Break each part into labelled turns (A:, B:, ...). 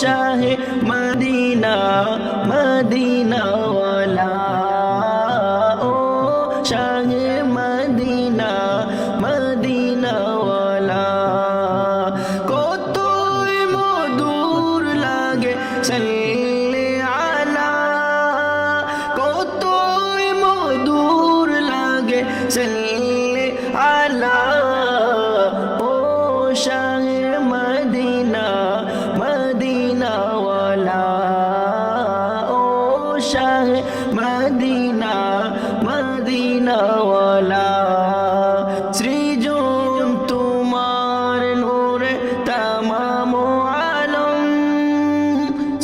A: শাহে Medina মদিনাওয়ালা ও শাহে Medina মদিনাওয়ালা কতই মধুর লাগে সাল্লি আলা কতই মধুর লাগে সাল্লি আলা ও শাহে মদিনা মদিনাওয়ালা ও শাহে মদিনা মদিনাওয়ালা সৃজন তোমার নূরে তামাম আলম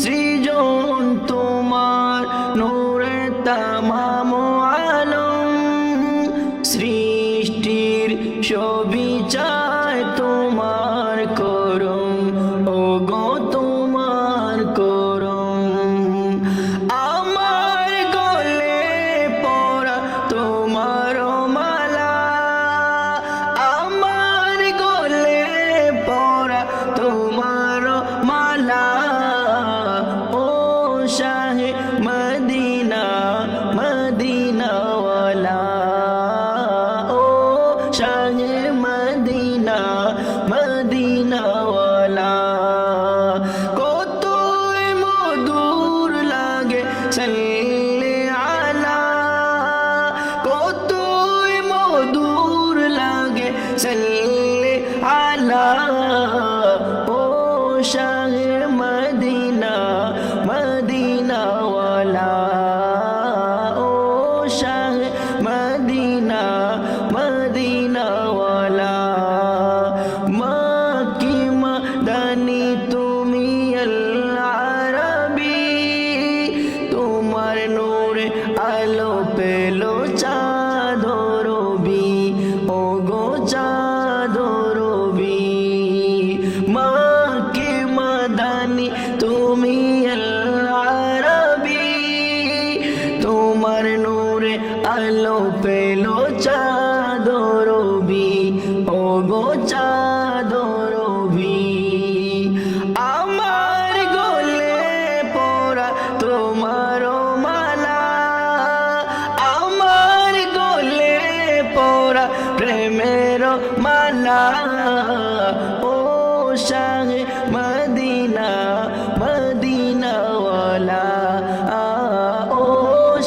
A: সৃজন তোমার নূরে তামাম আলম সৃষ্টির ছবি চায় তোমার করম ও গো তোমার করম আমার গলে পরা তোমার মালা আমার গলে পরা তোমার মালা ও শাহে মদিনা মদিনাওয়ালা ও শাহে মদিনা মদিনাওয়ালা কতই মধুর লাগে সাল্লি আলা কতই মধুর লাগে সাল্লি আলা ও শাহে মদিনা মদিনাওয়ালা ও শাহে মদিনা মদিনাওয়ালা মাকি মাদানি তুমি আল্লাহ আরবি তোমার নূরে আলো পেলো চাঁদরবি ও গো চাঁদরবি মাকি মাদানি তুমি আল্লাহ আরবি তোমার নূরে আলো পেলো চাঁদরবি ও গো চাঁদরবি আমার গলে পরা তোমার মালা আমার গলে পরা প্রেমের মালা ও শাহে মদিনা মদিনাওয়ালা ও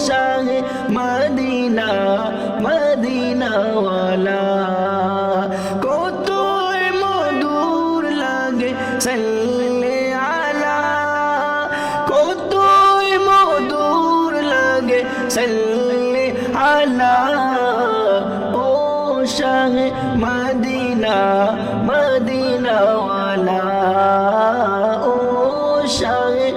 A: শাহে মদিনা মদিনাওয়ালা কতই মধুর লাগে সাল্লি আলা কতই মধুর লাগে সাল্লি আলা ও শাহে মদিনা মদিনাওয়ালা ও শাহে